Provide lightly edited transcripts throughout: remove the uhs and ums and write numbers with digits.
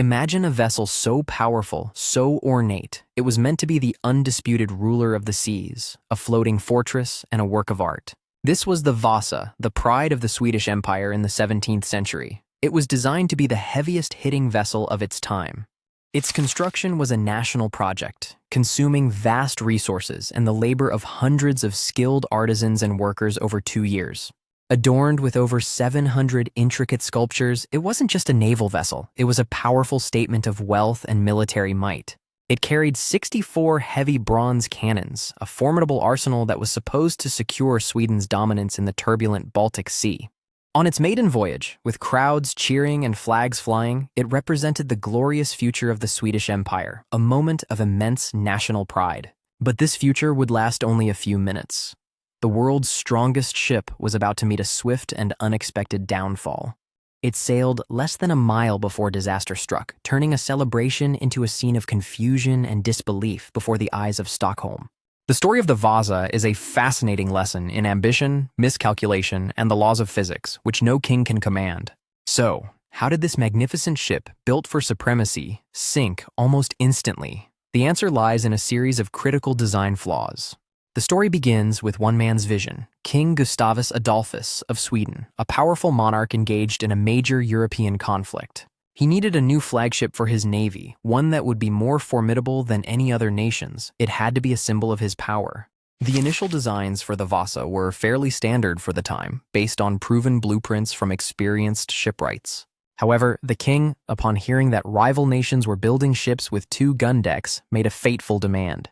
Imagine a vessel so powerful, so ornate, it was meant to be the undisputed ruler of the seas, a floating fortress and a work of art. This was the Vasa, the pride of the Swedish Empire in the 17th century. It was designed to be the heaviest hitting vessel of its time. Its construction was a national project, consuming vast resources and the labor of hundreds of skilled artisans and workers over 2 years. Adorned with over 700 intricate sculptures, it wasn't just a naval vessel, it was a powerful statement of wealth and military might. It carried 64 heavy bronze cannons, a formidable arsenal that was supposed to secure Sweden's dominance in the turbulent Baltic Sea. On its maiden voyage, with crowds cheering and flags flying, it represented the glorious future of the Swedish Empire, a moment of immense national pride. But this future would last only a few minutes. The world's strongest ship was about to meet a swift and unexpected downfall. It sailed less than a mile before disaster struck, turning a celebration into a scene of confusion and disbelief before the eyes of Stockholm. The story of the Vasa is a fascinating lesson in ambition, miscalculation, and the laws of physics, which no king can command. So, how did this magnificent ship, built for supremacy, sink almost instantly? The answer lies in a series of critical design flaws. The story begins with one man's vision, King Gustavus Adolphus of Sweden, a powerful monarch engaged in a major European conflict. He needed a new flagship for his navy, one that would be more formidable than any other nation's. It had to be a symbol of his power. The initial designs for the Vasa were fairly standard for the time, based on proven blueprints from experienced shipwrights. However, the king, upon hearing that rival nations were building ships with 2 gun decks, made a fateful demand.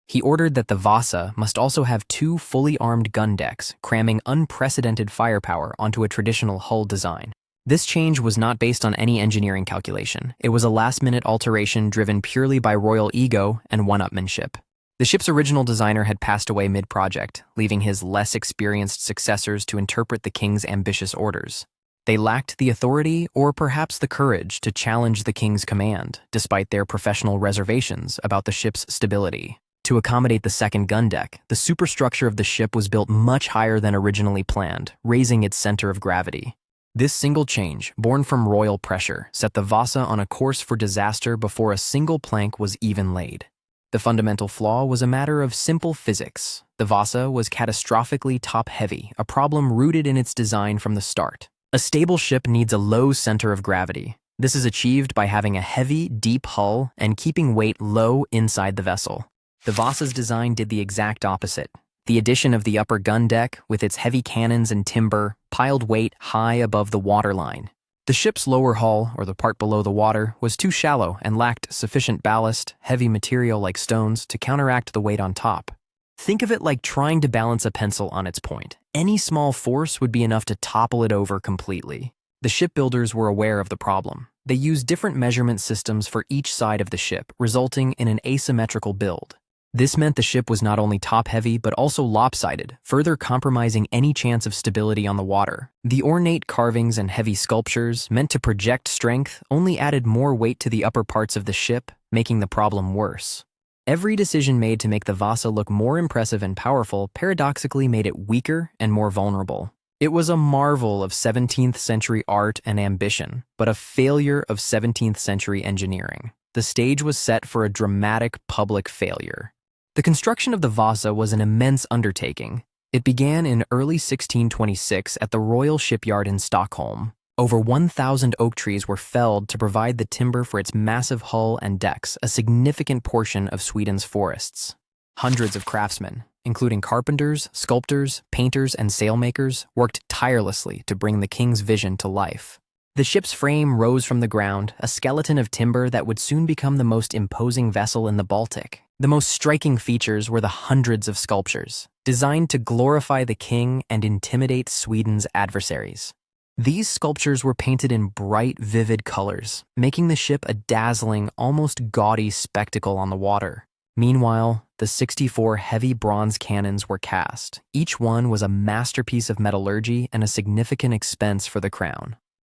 He ordered that the Vasa must also have 2 fully armed gun decks, cramming unprecedented firepower onto a traditional hull design. This change was not based on any engineering calculation. It was a last-minute alteration driven purely by royal ego and one-upmanship. The ship's original designer had passed away mid-project, leaving his less experienced successors to interpret the king's ambitious orders. They lacked the authority or perhaps the courage to challenge the king's command, despite their professional reservations about the ship's stability. To accommodate the second gun deck, the superstructure of the ship was built much higher than originally planned, raising its center of gravity. This single change, born from royal pressure, set the Vasa on a course for disaster before a single plank was even laid. The fundamental flaw was a matter of simple physics. The Vasa was catastrophically top-heavy, a problem rooted in its design from the start. A stable ship needs a low center of gravity. This is achieved by having a heavy, deep hull and keeping weight low inside the vessel. The Vasa's design did the exact opposite. The addition of the upper gun deck, with its heavy cannons and timber, piled weight high above the waterline. The ship's lower hull, or the part below the water, was too shallow and lacked sufficient ballast, heavy material like stones, to counteract the weight on top. Think of it like trying to balance a pencil on its point. Any small force would be enough to topple it over completely. The shipbuilders were aware of the problem. They used different measurement systems for each side of the ship, resulting in an asymmetrical build. This meant the ship was not only top-heavy but also lopsided, further compromising any chance of stability on the water. The ornate carvings and heavy sculptures, meant to project strength, only added more weight to the upper parts of the ship, making the problem worse. Every decision made to make the Vasa look more impressive and powerful paradoxically made it weaker and more vulnerable. It was a marvel of 17th century art and ambition, but a failure of 17th century engineering. The stage was set for a dramatic public failure. The construction of the Vasa was an immense undertaking. It began in early 1626 at the Royal Shipyard in Stockholm. Over 1,000 oak trees were felled to provide the timber for its massive hull and decks, a significant portion of Sweden's forests. Hundreds of craftsmen, including carpenters, sculptors, painters, and sailmakers, worked tirelessly to bring the king's vision to life. The ship's frame rose from the ground, a skeleton of timber that would soon become the most imposing vessel in the Baltic. The most striking features were the hundreds of sculptures, designed to glorify the king and intimidate Sweden's adversaries. These sculptures were painted in bright, vivid colors, making the ship a dazzling, almost gaudy spectacle on the water. Meanwhile, the 64 heavy bronze cannons were cast. Each one was a masterpiece of metallurgy and a significant expense for the crown.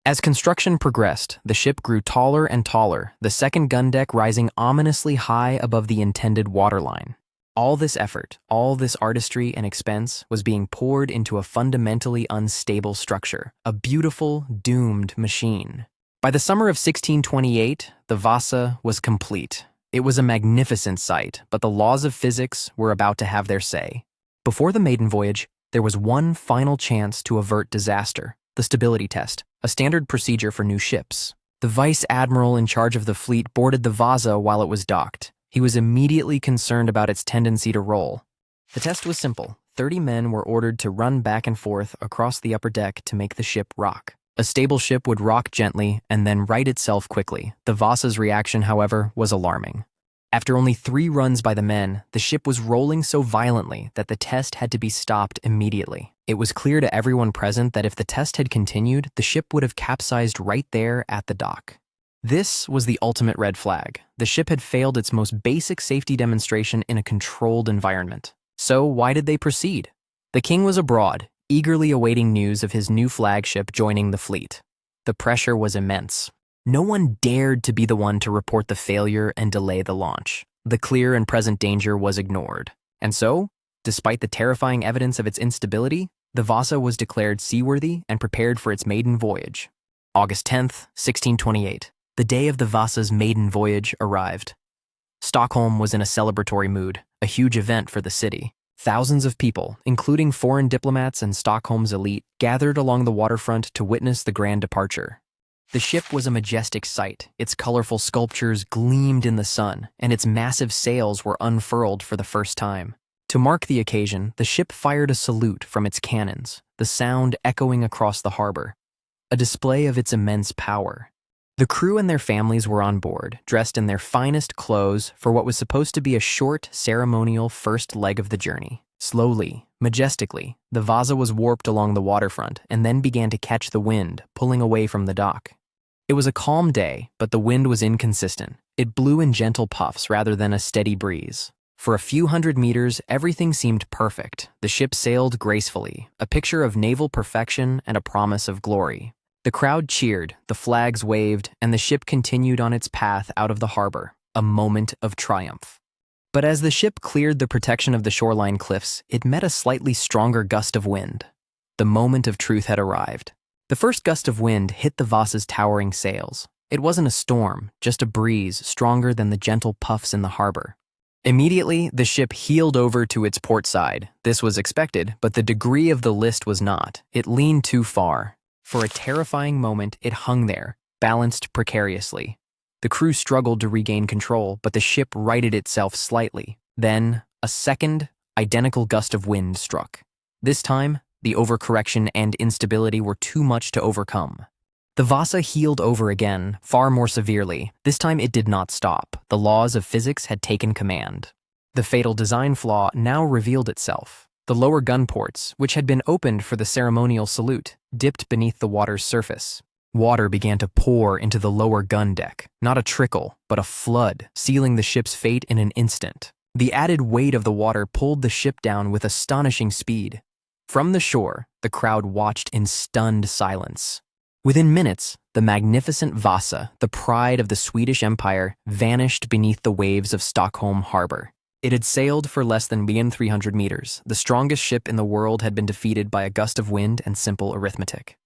As construction progressed, the ship grew taller and taller, the second gun deck rising ominously high above the intended waterline. All this effort, all this artistry and expense was being poured into a fundamentally unstable structure, a beautiful, doomed machine. By the summer of 1628, the Vasa was complete. It was a magnificent sight, but the laws of physics were about to have their say. Before the maiden voyage, there was one final chance to avert disaster: the stability test, a standard procedure for new ships. The vice admiral in charge of the fleet boarded the Vasa while it was docked. He was immediately concerned about its tendency to roll. The test was simple. 30 men were ordered to run back and forth across the upper deck to make the ship rock. A stable ship would rock gently and then right itself quickly. The Vasa's reaction, however, was alarming. After only 3 runs by the men, the ship was rolling so violently that the test had to be stopped immediately. It was clear to everyone present that if the test had continued, the ship would have capsized right there at the dock. This was the ultimate red flag. The ship had failed its most basic safety demonstration in a controlled environment. So why did they proceed? The king was abroad, eagerly awaiting news of his new flagship joining the fleet. The pressure was immense. No one dared to be the one to report the failure and delay the launch. The clear and present danger was ignored. And so, despite the terrifying evidence of its instability, the Vasa was declared seaworthy and prepared for its maiden voyage. August 10th, 1628, the day of the Vasa's maiden voyage arrived. Stockholm was in a celebratory mood, a huge event for the city. Thousands of people, including foreign diplomats and Stockholm's elite, gathered along the waterfront to witness the grand departure. The ship was a majestic sight. Its colorful sculptures gleamed in the sun, and its massive sails were unfurled for the first time. To mark the occasion, the ship fired a salute from its cannons, the sound echoing across the harbor, a display of its immense power. The crew and their families were on board, dressed in their finest clothes for what was supposed to be a short, ceremonial first leg of the journey. Slowly, majestically, the Vasa was warped along the waterfront and then began to catch the wind, pulling away from the dock. It was a calm day, but the wind was inconsistent. It blew in gentle puffs rather than a steady breeze. For a few hundred meters, everything seemed perfect. The ship sailed gracefully, a picture of naval perfection and a promise of glory. The crowd cheered, the flags waved, and the ship continued on its path out of the harbor, a moment of triumph. But as the ship cleared the protection of the shoreline cliffs, it met a slightly stronger gust of wind. The moment of truth had arrived. The first gust of wind hit the Vasa's towering sails. It wasn't a storm, just a breeze stronger than the gentle puffs in the harbor. Immediately, the ship heeled over to its port side. This was expected, but the degree of the list was not. It leaned too far. For a terrifying moment, it hung there, balanced precariously. The crew struggled to regain control, but the ship righted itself slightly. Then, a second, identical gust of wind struck. This time, the overcorrection and instability were too much to overcome. The Vasa heeled over again, far more severely. This time it did not stop. The laws of physics had taken command. The fatal design flaw now revealed itself. The lower gunports, which had been opened for the ceremonial salute, dipped beneath the water's surface. Water began to pour into the lower gun deck, not a trickle, but a flood, sealing the ship's fate in an instant. The added weight of the water pulled the ship down with astonishing speed. From the shore, the crowd watched in stunned silence. Within minutes, the magnificent Vasa, the pride of the Swedish Empire, vanished beneath the waves of Stockholm harbor. It had sailed for less than 300 meters. The strongest ship in the world had been defeated by a gust of wind and simple arithmetic.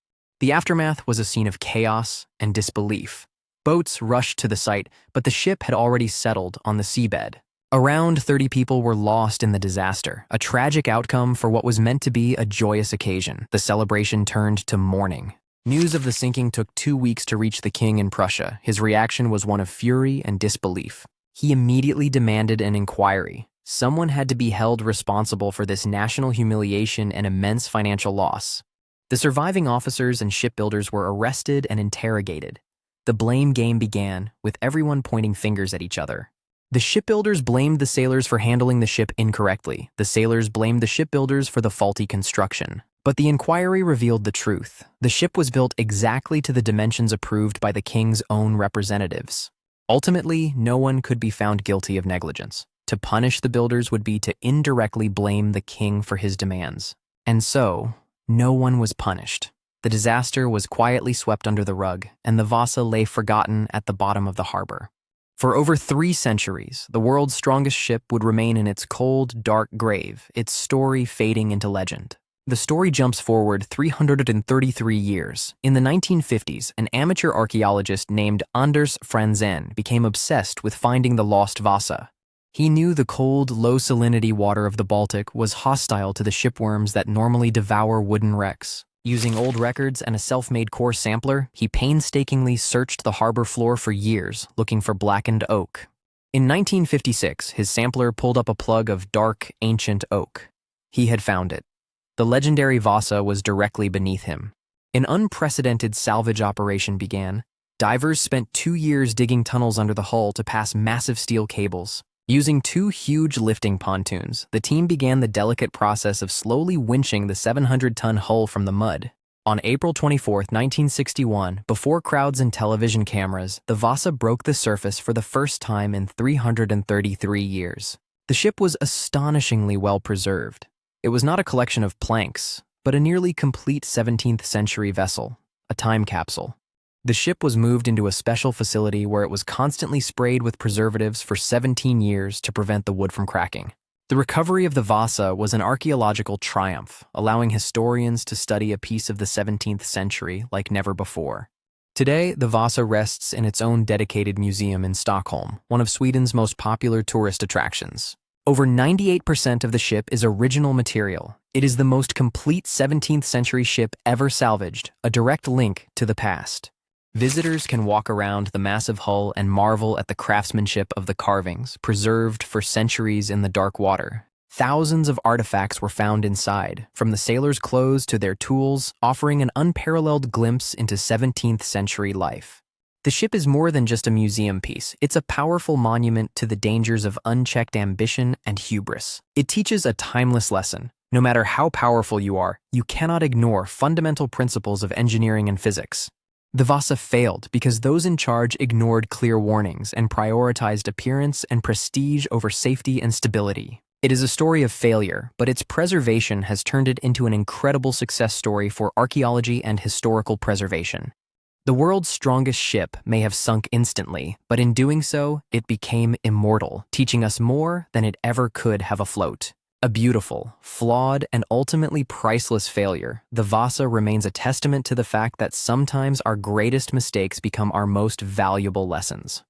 The aftermath was a scene of chaos and disbelief. Boats rushed to the site, but the ship had already settled on the seabed. Around 30 people were lost in the disaster, a tragic outcome for what was meant to be a joyous occasion. The celebration turned to mourning. News of the sinking took 2 weeks to reach the king in Prussia. His reaction was one of fury and disbelief. He immediately demanded an inquiry. Someone had to be held responsible for this national humiliation and immense financial loss. The surviving officers and shipbuilders were arrested and interrogated. The blame game began, with everyone pointing fingers at each other. The shipbuilders blamed the sailors for handling the ship incorrectly. The sailors blamed the shipbuilders for the faulty construction. But the inquiry revealed the truth. The ship was built exactly to the dimensions approved by the king's own representatives. Ultimately, no one could be found guilty of negligence. To punish the builders would be to indirectly blame the king for his demands. And so, no one was punished. The disaster was quietly swept under the rug, and the Vasa lay forgotten at the bottom of the harbor. For over 3 centuries, the world's strongest ship would remain in its cold, dark grave, its story fading into legend. The story jumps forward 333 years. In the 1950s, an amateur archaeologist named Anders Franzen became obsessed with finding the lost Vasa. He knew the cold, low-salinity water of the Baltic was hostile to the shipworms that normally devour wooden wrecks. Using old records and a self-made core sampler, he painstakingly searched the harbor floor for years, looking for blackened oak. In 1956, his sampler pulled up a plug of dark, ancient oak. He had found it. The legendary Vasa was directly beneath him. An unprecedented salvage operation began. Divers spent 2 years digging tunnels under the hull to pass massive steel cables. Using 2 huge lifting pontoons, the team began the delicate process of slowly winching the 700-ton hull from the mud. On April 24, 1961, before crowds and television cameras, the Vasa broke the surface for the first time in 333 years. The ship was astonishingly well preserved. It was not a collection of planks, but a nearly complete 17th-century vessel, a time capsule. The ship was moved into a special facility where it was constantly sprayed with preservatives for 17 years to prevent the wood from cracking. The recovery of the Vasa was an archaeological triumph, allowing historians to study a piece of the 17th century like never before. Today, the Vasa rests in its own dedicated museum in Stockholm, one of Sweden's most popular tourist attractions. Over 98% of the ship is original material. It is the most complete 17th century ship ever salvaged, a direct link to the past. Visitors can walk around the massive hull and marvel at the craftsmanship of the carvings, preserved for centuries in the dark water. Thousands of artifacts were found inside, from the sailors' clothes to their tools, offering an unparalleled glimpse into 17th century life. The ship is more than just a museum piece. It's a powerful monument to the dangers of unchecked ambition and hubris. It teaches a timeless lesson. No matter how powerful you are, you cannot ignore fundamental principles of engineering and physics. The Vasa failed because those in charge ignored clear warnings and prioritized appearance and prestige over safety and stability. It is a story of failure, but its preservation has turned it into an incredible success story for archaeology and historical preservation. The world's strongest ship may have sunk instantly, but in doing so, it became immortal, teaching us more than it ever could have afloat. A beautiful, flawed, and ultimately priceless failure, the Vasa remains a testament to the fact that sometimes our greatest mistakes become our most valuable lessons.